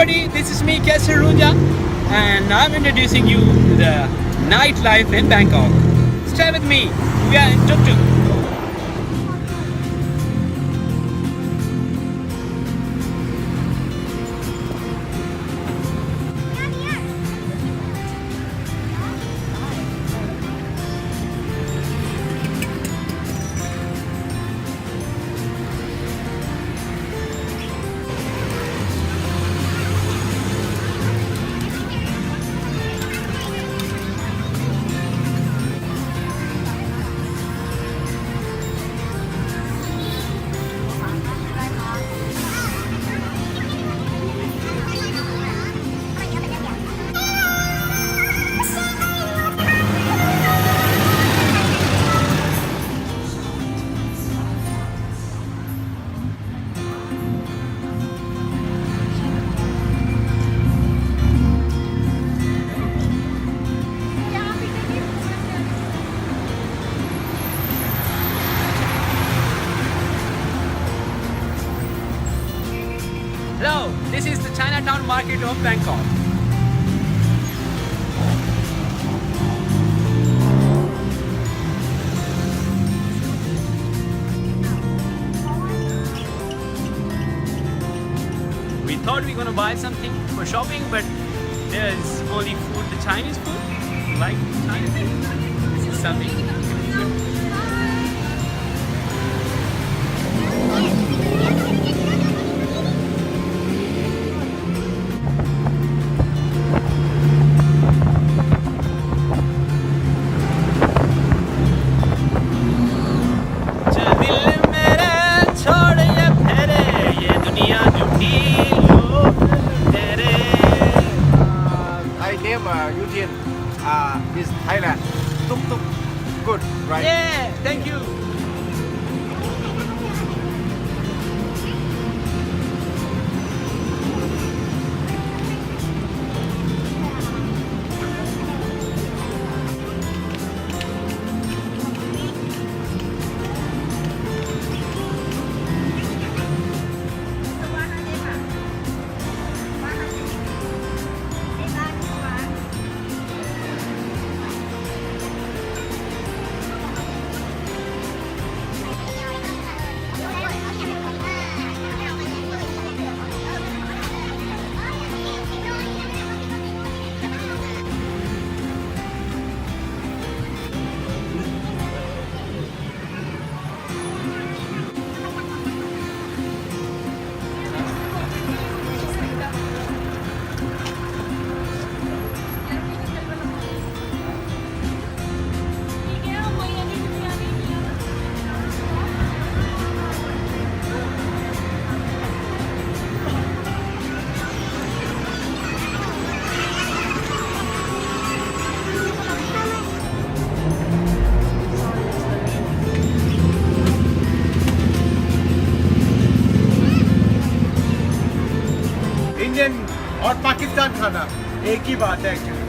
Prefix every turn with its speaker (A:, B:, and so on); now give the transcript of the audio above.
A: everybody, this is me, Kesar Runja, and I'm introducing you to the nightlife in Bangkok. Stay with me, we are in Tuk Tuk. Hello, this is the Chinatown market of Bangkok. We thought we were gonna buy something for shopping, but there's only food, the Chinese food, like Chinese food. This is something.
B: Eugene, is Thailand. Tuk tuk, good, right?
A: Yeah, thank you.
B: Indian और पाकिस्तान खाना एक ही बात है actually